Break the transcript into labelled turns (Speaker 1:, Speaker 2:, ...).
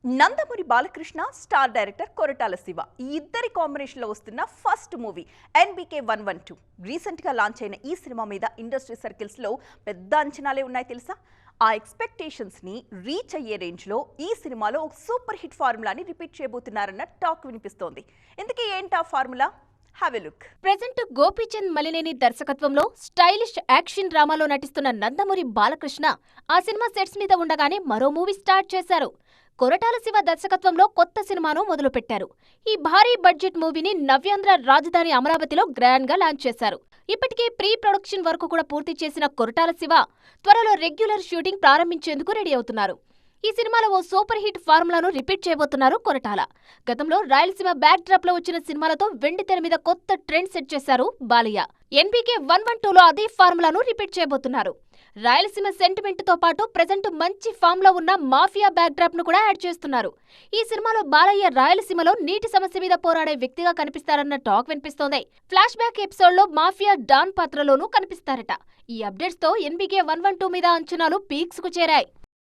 Speaker 1: Nandamuri Balakrishna, star director Koratala Shiva ఈ ఇద్దరి కాంబినేషన్లో వస్తున్న ఫస్ట్ మూవీ ఎన్బీకే 112 రీసెంట్గా లాంచ్ అయిన ఈ సినిమా మీద ఇండస్ట్రీ సర్కిల్స్లో పెద్ద అంచనాలే ఉన్నాయి తెలుసా. ఆ ఎక్స్పెక్టేషన్స్ని రీచ్ అయ్యే రేంజ్లో ఈ సినిమాలో ఒక సూపర్ హిట్ ఫార్ములాని రిపీట్ చేయబోతున్నారన్న టాక్ వినిపిస్తోంది. ఇంతకీ ఏంటా formula? Have a look.
Speaker 2: Present Gopichand Malineni దర్శకత్వంలో స్టైలిష్ యాక్షన్ డ్రామాలో నటిస్తున్న నందమూరి బాలకృష్ణ ఆ సినిమా సెట్స్ మీద ఉండగానే మరో మూవీ స్టార్ట్ చేశారు. కొరటాల శివ దర్శకత్వంలో కొత్త సినిమాను మొదలుపెట్టారు. ఈ భారీ బడ్జెట్ మూవీని నవ్యాంధ్ర రాజధాని అమరావతిలో గ్రాండ్ గా లాంచ్ చేశారు. ఇప్పటికే ప్రీ ప్రొడక్షన్ వర్క్ కూడా పూర్తి చేసిన కొరటాల శివ త్వరలో రెగ్యులర్ షూటింగ్ ప్రారంభించేందుకు రెడీ అవుతున్నారు. ఈ సినిమాలో ఓ సూపర్ హిట్ ఫార్ములాను రిపీట్ చేయబోతున్నారు కొరటాల. గతంలో రాయలసీమ బ్యాక్ డ్రాప్ లో వచ్చిన సినిమాలతో వెండితెర మీద కొత్త ట్రెండ్ సెట్ చేశారు బాలయ్య. ఎన్బీకే 112లో అదే ఫార్ములాను రిపీట్ చేయబోతున్నారు. రాయలసీమ సెంటిమెంట్ తో పాటు ప్రెజెంట్ మంచి ఫామ్ లో ఉన్న మాఫియా బ్యాక్ డ్రాప్ ను కూడా యాడ్ చేస్తున్నారు. ఈ సినిమాలో బాలయ్య రాయలసీమలో నీటి సమస్య మీద పోరాడే వ్యక్తిగా కనిపిస్తారన్న టాక్ వినిపిస్తోంది. ఫ్లాష్ బ్యాక్ ఎపిసోడ్ లో మాఫియా డాన్ పాత్రలోనూ కనిపిస్తారట. ఈ అప్డేట్స్ తో ఎన్బీకే 112 మీద అంచనాలు పీక్స్ కు చేరాయి.